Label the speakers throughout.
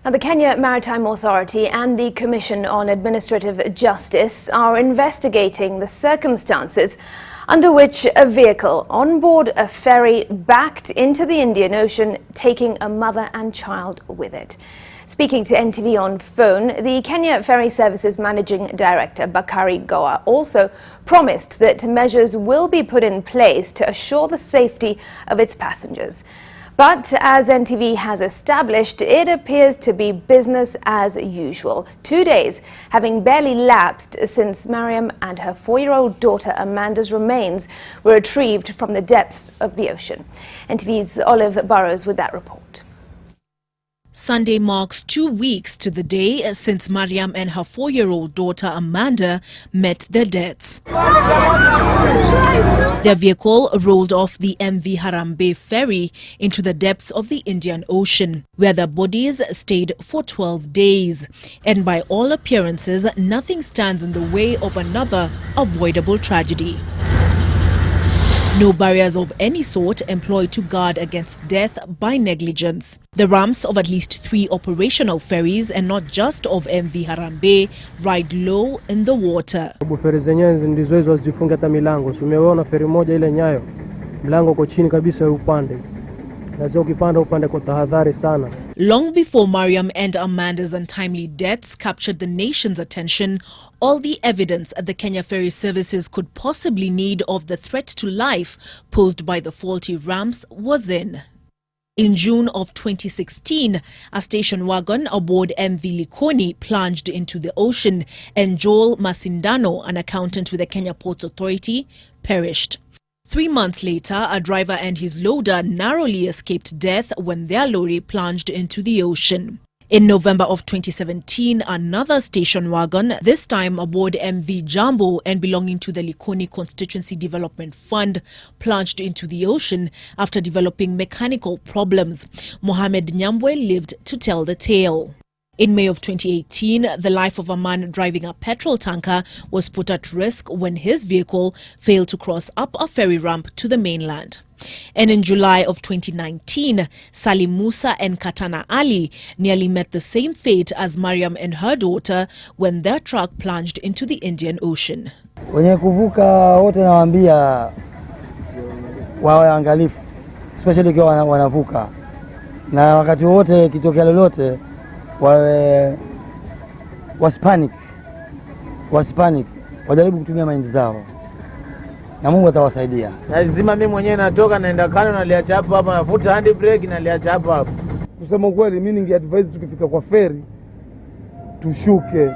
Speaker 1: Now, the Kenya Maritime Authority and the Commission on Administrative Justice are investigating the circumstances under which a vehicle on board a ferry backed into the Indian Ocean, taking a mother and child with it. Speaking to NTV on phone, the Kenya Ferry Services Managing Director Bakari Goa also promised that measures will be put in place to assure the safety of its passengers. But as NTV has established, it appears to be business as usual. 2 days having barely lapsed since Mariam and her 4-year-old daughter Amanda's remains were retrieved from the depths of the ocean. NTV's Olive Burrows with that report.
Speaker 2: Sunday marks 2 weeks to the day since Mariam and her 4-year-old daughter Amanda met their deaths. Their vehicle rolled off the MV Harambee ferry into the depths of the Indian Ocean, where their bodies stayed for 12 days. And by all appearances, nothing stands in the way of another avoidable tragedy. No barriers of any sort employed to guard against death by negligence. The ramps of at least 3 operational ferries, and not just of MV Harambee, ride low in the water.
Speaker 3: Ferry zenyewe ndizo hizo zifunga hata milango. Umeona ferry moja ile Nyayo, mlango uko chini kabisa upande. Lazima ukipanda upande kwa tahadhari sana.
Speaker 2: Long before Mariam and Amanda's untimely deaths captured the nation's attention, all the evidence the Kenya Ferry Services could possibly need of the threat to life posed by the faulty ramps was in. In June of 2016, a station wagon aboard MV Likoni plunged into the ocean, and Joel Masindano, an accountant with the Kenya Ports Authority, perished. 3 months later, a driver and his loader narrowly escaped death when their lorry plunged into the ocean. In November of 2017, another station wagon, this time aboard MV Jambo and belonging to the Likoni Constituency Development Fund, plunged into the ocean after developing mechanical problems. Mohamed Nyambwe lived to tell the tale. In May of 2018, the life of a man driving a petrol tanker was put at risk when his vehicle failed to cross up a ferry ramp to the mainland. And in July of 2019, Salim Musa and Katana Ali nearly met the same fate as Mariam and her daughter when their truck plunged into the Indian Ocean.
Speaker 4: Wenye kuvuka wote nawaambia wawe angalifu, especially kwa wanavuka. Na wakati wote kitokea lolote wasipanic, wajaribu kutumia mind zao na Mungu atawasaidia.
Speaker 5: Lazima mimi mwenyewe natoka naenda kando, naliacha hapo hapo, nafuta handbrake naliacha hapo hapo.
Speaker 6: Kusema kweli mimi ningeadvise tukifika kwa ferry tushuke,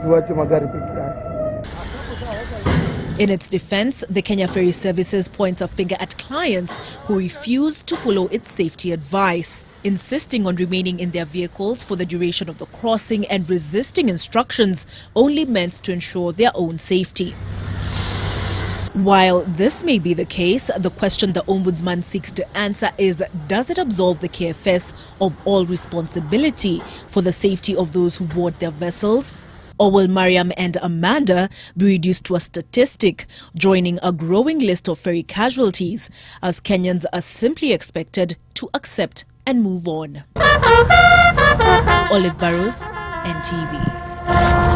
Speaker 6: tuache magari peke yake.
Speaker 2: In its defense, the Kenya Ferry Services points a finger at clients who refuse to follow its safety advice, insisting on remaining in their vehicles for the duration of the crossing and resisting instructions only meant to ensure their own safety. While this may be the case, the question the Ombudsman seeks to answer is, does it absolve the KFS of all responsibility for the safety of those who board their vessels? Or will Mariam and Amanda be reduced to a statistic, joining a growing list of ferry casualties, as Kenyans are simply expected to accept and move on? Olive Burrows, NTV.